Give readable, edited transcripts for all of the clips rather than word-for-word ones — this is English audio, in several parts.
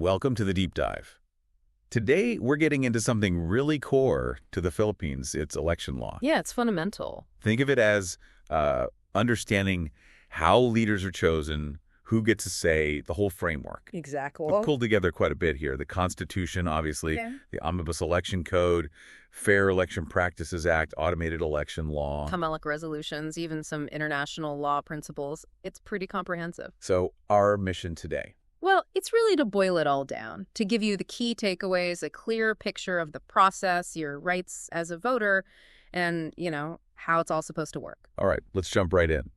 welcome to the deep dive. Today, we're getting into something really core to the Philippines, its election law. Yeah, it's fundamental. Think of it as understanding how leaders are chosen, who gets to say, the whole framework. Exactly. We've pulled together quite a bit here. The Constitution, obviously, Yeah. the Omnibus Election Code, Fair Election Practices Act, Automated Election Law. Kamelic resolutions, even some international law principles. It's pretty comprehensive. So our mission today. Well, it's really to boil it all down, to give you the key takeaways, a clear picture of the process, your rights as a voter, and, how it's all supposed to work. All right, let's jump right in.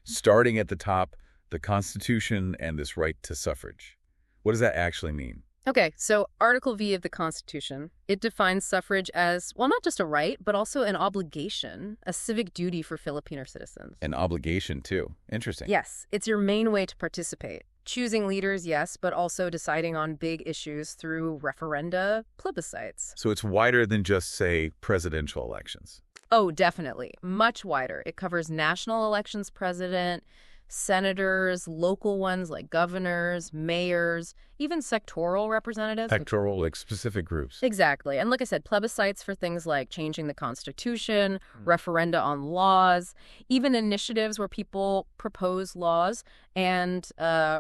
Starting at the top, the Constitution and this right to suffrage. What does that actually mean? Okay, so Article V of the Constitution, it defines suffrage as, well, not just a right, but also an obligation, a civic duty for Filipino citizens. An obligation, too. Interesting. Yes, it's your main way to participate. Choosing leaders, yes, but also deciding on big issues through referenda, plebiscites. So it's wider than just, say, presidential elections. Oh, definitely. Much wider. It covers national elections, president, senators, local ones like governors, mayors, even sectoral representatives. Sectoral, like specific groups. Exactly. And like I said, plebiscites for things like changing the Constitution, referenda on laws, even initiatives where people propose laws and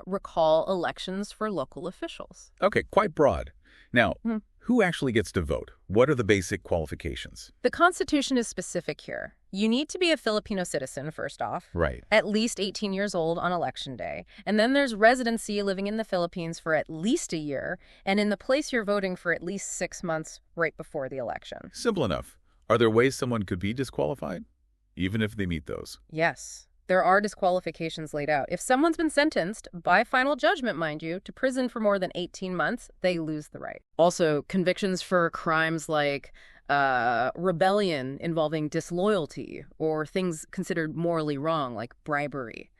recall elections for local officials. Okay, quite broad. Now, who actually gets to vote? What are the basic qualifications? The Constitution is specific here. You need to be a Filipino citizen, first off. Right. At least 18 years old on election day. And then there's residency, living in the Philippines for at least a year, and in the place you're voting for at least 6 months right before the election. Simple enough. Are there ways someone could be disqualified, even if they meet those? Yes. There are disqualifications laid out. If someone's been sentenced, by final judgment, mind you, to prison for more than 18 months, they lose the right. Also, convictions for crimes like rebellion involving disloyalty or things considered morally wrong like bribery.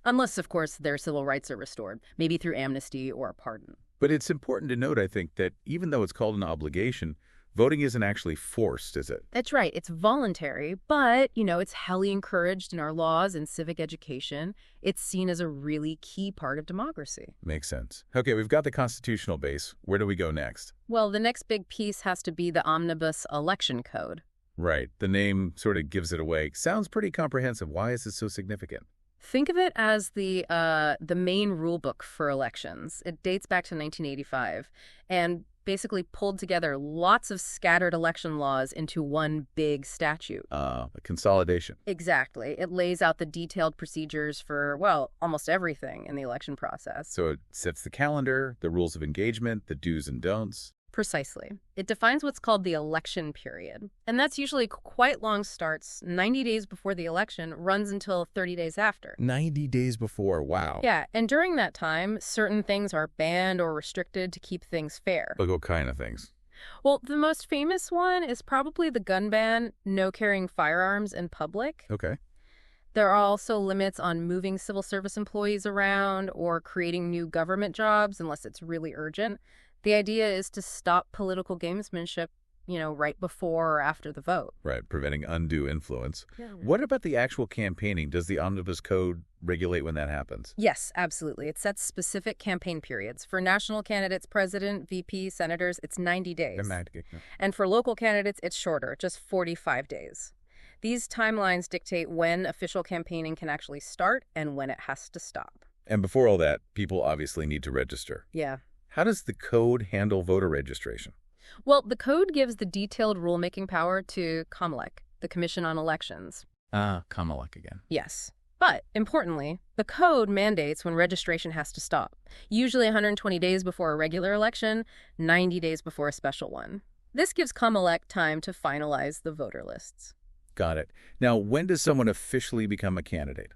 Unless, of course, their civil rights are restored, maybe through amnesty or a pardon. But it's important to note, I think, that even though it's called an obligation, voting isn't actually forced, is it? That's right. It's voluntary, but, it's highly encouraged in our laws and civic education. It's seen as a really key part of democracy. Makes sense. Okay, we've got the constitutional base. Where do we go next? Well, the next big piece has to be the Omnibus Election Code. Right. The name sort of gives it away. Sounds pretty comprehensive. Why is this so significant? Think of it as the main rule book for elections. It dates back to 1985 and basically pulled together lots of scattered election laws into one big statute. A consolidation. Exactly. It lays out the detailed procedures for, well, almost everything in the election process. So it sets the calendar, the rules of engagement, the do's and don'ts. Precisely. It defines what's called the election period. And that's usually quite long, starts 90 days before the election, runs until 30 days after. 90 days before, wow. Yeah, and during that time, certain things are banned or restricted to keep things fair. Like what kind of things? Well, the most famous one is probably the gun ban, no carrying firearms in public. Okay. There are also limits on moving civil service employees around or creating new government jobs unless it's really urgent. The idea is to stop political gamesmanship, right before or after the vote. Right, preventing undue influence. Yeah. What about the actual campaigning? Does the Omnibus Code regulate when that happens? Yes, absolutely. It sets specific campaign periods. For national candidates, president, VP, senators, it's 90 days. And for local candidates, it's shorter, just 45 days. These timelines dictate when official campaigning can actually start and when it has to stop. And before all that, people obviously need to register. Yeah. How does the code handle voter registration? Well, the code gives the detailed rulemaking power to COMELEC, the Commission on Elections. COMELEC again. Yes. But, importantly, the code mandates when registration has to stop, usually 120 days before a regular election, 90 days before a special one. This gives COMELEC time to finalize the voter lists. Got it. Now, when does someone officially become a candidate?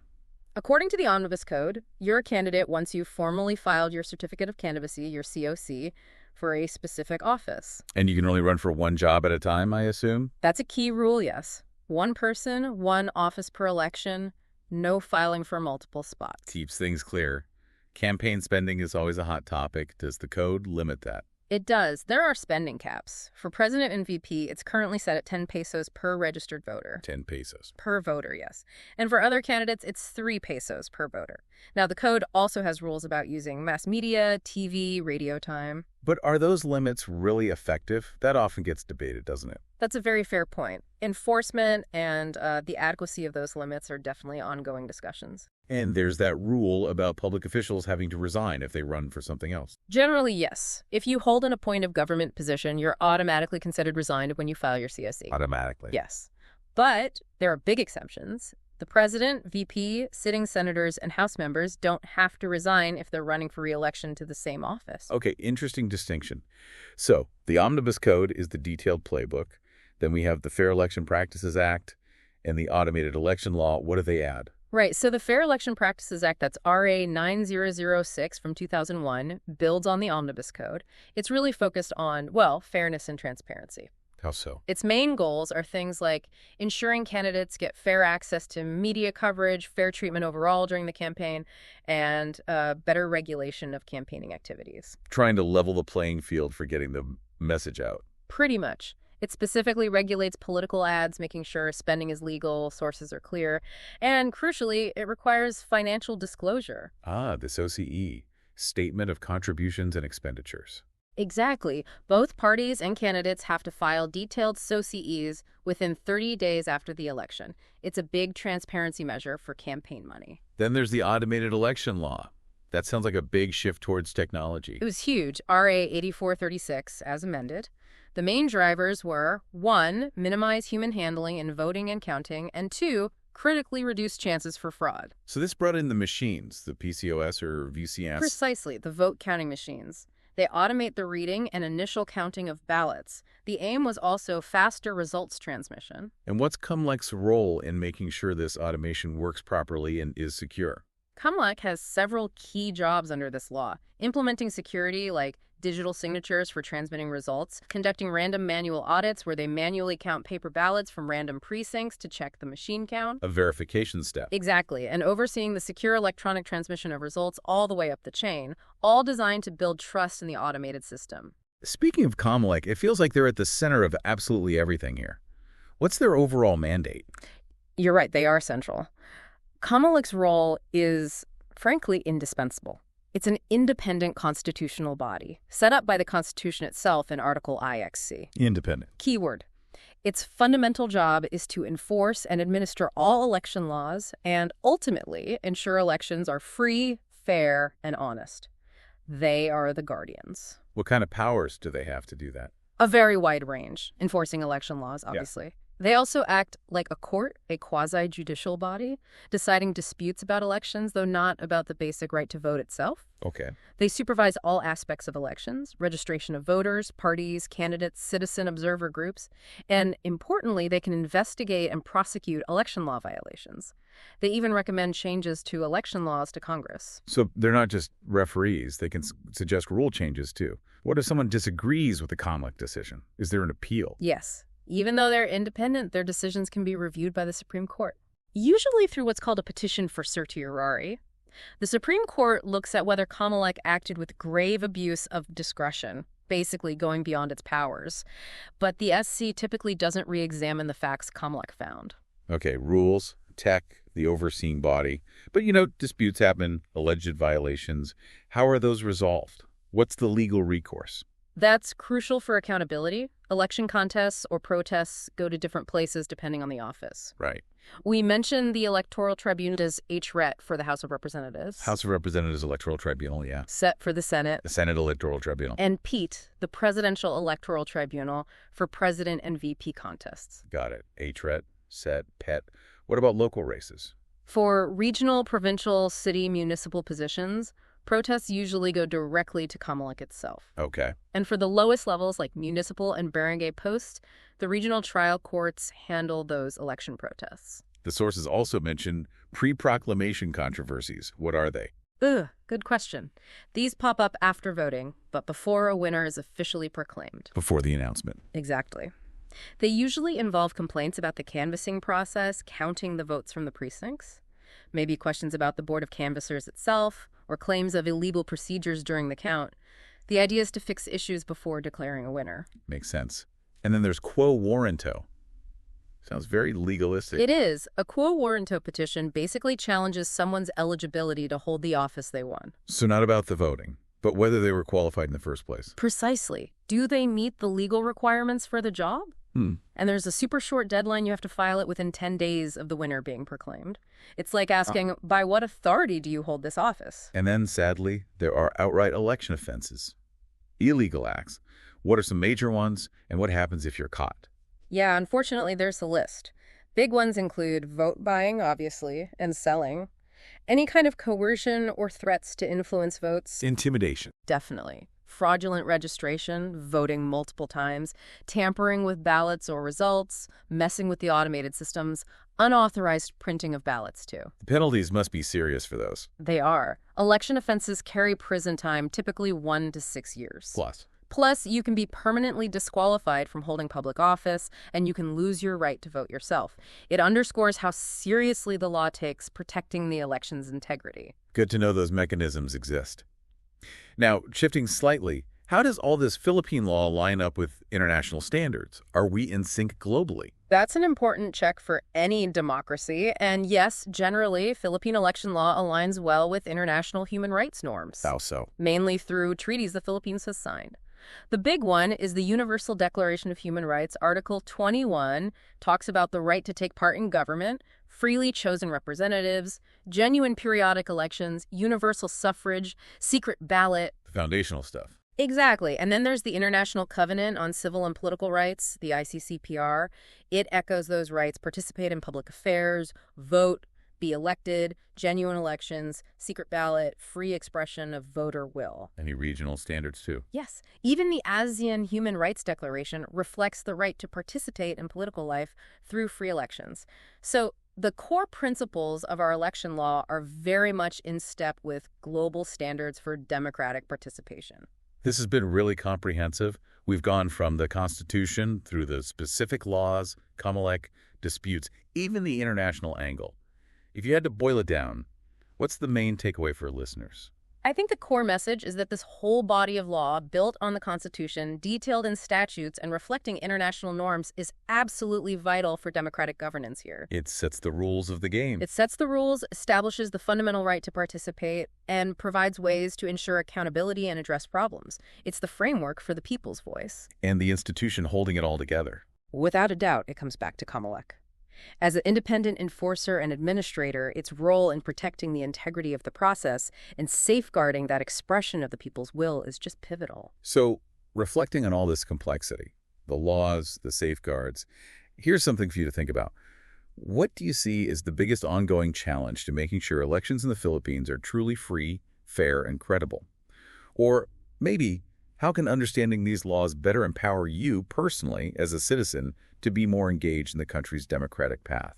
According to the Omnibus Code, you're a candidate once you've formally filed your Certificate of Candidacy, your COC, for a specific office. And you can only run for one job at a time, I assume? That's a key rule, yes. One person, one office per election, no filing for multiple spots. Keeps things clear. Campaign spending is always a hot topic. Does the code limit that? It does. There are spending caps. For president and VP, it's currently set at 10 pesos per registered voter. 10 pesos. Per voter, yes. And for other candidates, it's 3 pesos per voter. Now, the code also has rules about using mass media, TV, radio time. But are those limits really effective? That often gets debated, doesn't it? That's a very fair point. Enforcement and the adequacy of those limits are definitely ongoing discussions. And there's that rule about public officials having to resign if they run for something else. Generally, yes. If you hold an appointive government position, you're automatically considered resigned when you file your CSE. Automatically. Yes. But there are big exceptions. The president, VP, sitting senators, and House members don't have to resign if they're running for re-election to the same office. Okay, interesting distinction. So, the Omnibus Code is the detailed playbook. Then we have the Fair Election Practices Act and the Automated Election Law. What do they add? Right, so the Fair Election Practices Act, that's RA 9006 from 2001, builds on the Omnibus Code. It's really focused on, well, fairness and transparency. How so? Its main goals are things like ensuring candidates get fair access to media coverage, fair treatment overall during the campaign, and better regulation of campaigning activities. Trying to level the playing field for getting the message out. Pretty much. It specifically regulates political ads, making sure spending is legal, sources are clear, and crucially, it requires financial disclosure. Ah, this OCE, Statement of Contributions and Expenditures. Exactly. Both parties and candidates have to file detailed SOCEs within 30 days after the election. It's a big transparency measure for campaign money. Then there's the Automated Election Law. That sounds like a big shift towards technology. It was huge, RA 8436, as amended. The main drivers were, 1, minimize human handling in voting and counting, and 2, critically reduce chances for fraud. So this brought in the machines, the PCOS or VCS. Precisely, the vote counting machines. They automate the reading and initial counting of ballots. The aim was also faster results transmission. And what's CUMLEC's role in making sure this automation works properly and is secure? CUMLEC has several key jobs under this law, implementing security like digital signatures for transmitting results, conducting random manual audits where they manually count paper ballots from random precincts to check the machine count. A verification step. Exactly, and overseeing the secure electronic transmission of results all the way up the chain, all designed to build trust in the automated system. Speaking of CUMLEC, it feels like they're at the center of absolutely everything here. What's their overall mandate? You're right, they are central. CUMLEC's role is, frankly, indispensable. It's an independent constitutional body, set up by the Constitution itself in Article IXC. Independent. Keyword. Its fundamental job is to enforce and administer all election laws and, ultimately, ensure elections are free, fair, and honest. They are the guardians. What kind of powers do they have to do that? A very wide range, enforcing election laws, obviously. Yeah. They also act like a court, a quasi-judicial body, deciding disputes about elections, though not about the basic right to vote itself. Okay. They supervise all aspects of elections, registration of voters, parties, candidates, citizen observer groups, and importantly, they can investigate and prosecute election law violations. They even recommend changes to election laws to Congress. So they're not just referees. They can suggest rule changes, too. What if someone disagrees with the CUMLEC decision? Is there an appeal? Yes. Even though they're independent, their decisions can be reviewed by the Supreme Court, usually through what's called a petition for certiorari. The Supreme Court looks at whether CUMLEC acted with grave abuse of discretion, basically going beyond its powers. But the SC typically doesn't re-examine the facts CUMLEC found. Okay, rules, tech, the overseeing body. But, disputes happen, alleged violations. How are those resolved? What's the legal recourse? That's crucial for accountability. Election contests or protests go to different places depending on the office. Right. We mentioned the Electoral Tribunal as HRET for the House of Representatives. House of Representatives Electoral Tribunal, yeah. SET for the Senate. The Senate Electoral Tribunal. And PET, the Presidential Electoral Tribunal for President and VP contests. Got it. HRET, SET, PET. What about local races? For regional, provincial, city, municipal positions, protests usually go directly to CUMLEC itself. Okay. And for the lowest levels, like municipal and barangay posts, the regional trial courts handle those election protests. The sources also mention pre-proclamation controversies. What are they? Good question. These pop up after voting, but before a winner is officially proclaimed. Before the announcement. Exactly. They usually involve complaints about the canvassing process, counting the votes from the precincts, maybe questions about the Board of Canvassers itself, or claims of illegal procedures during the count. The idea is to fix issues before declaring a winner. Makes sense. And then there's quo warranto. Sounds very legalistic. It is. A quo warranto petition basically challenges someone's eligibility to hold the office they won. So not about the voting, but whether they were qualified in the first place. Precisely. Do they meet the legal requirements for the job? And there's a super short deadline. You have to file it within 10 days of the winner being proclaimed. It's like asking, by what authority do you hold this office? And then, sadly, there are outright election offenses. Illegal acts. What are some major ones, and what happens if you're caught? Yeah, unfortunately, there's a list. Big ones include vote buying, obviously, and selling. Any kind of coercion or threats to influence votes. Intimidation. Definitely. Fraudulent registration, voting multiple times, tampering with ballots or results, messing with the automated systems, unauthorized printing of ballots, too. The penalties must be serious for those. They are. Election offenses carry prison time, typically 1 to 6 years. Plus, you can be permanently disqualified from holding public office, and you can lose your right to vote yourself. It underscores how seriously the law takes protecting the election's integrity. Good to know those mechanisms exist. Now, shifting slightly, how does all this Philippine law line up with international standards? Are we in sync globally? That's an important check for any democracy. And yes, generally, Philippine election law aligns well with international human rights norms. How so? Mainly through treaties the Philippines has signed. The big one is the Universal Declaration of Human Rights. Article 21 talks about the right to take part in government, freely chosen representatives, genuine periodic elections, universal suffrage, secret ballot. The foundational stuff. Exactly. And then there's the International Covenant on Civil and Political Rights, the ICCPR. It echoes those rights: participate in public affairs, vote, be elected, genuine elections, secret ballot, free expression of voter will. Any regional standards, too? Yes. Even the ASEAN Human Rights Declaration reflects the right to participate in political life through free elections. So the core principles of our election law are very much in step with global standards for democratic participation. This has been really comprehensive. We've gone from the Constitution through the specific laws, COMELEC, disputes, even the international angle. If you had to boil it down, what's the main takeaway for listeners? I think the core message is that this whole body of law built on the Constitution, detailed in statutes, and reflecting international norms is absolutely vital for democratic governance here. It sets the rules of the game. It sets the rules, establishes the fundamental right to participate, and provides ways to ensure accountability and address problems. It's the framework for the people's voice. And the institution holding it all together. Without a doubt, it comes back to COMELEC. As an independent enforcer and administrator, its role in protecting the integrity of the process and safeguarding that expression of the people's will is just pivotal. So, reflecting on all this complexity, the laws, the safeguards, here's something for you to think about. What do you see as the biggest ongoing challenge to making sure elections in the Philippines are truly free, fair, and credible? Or maybe, how can understanding these laws better empower you personally as a citizen to be more engaged in the country's democratic path?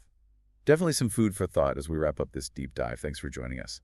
Definitely some food for thought as we wrap up this deep dive. Thanks for joining us.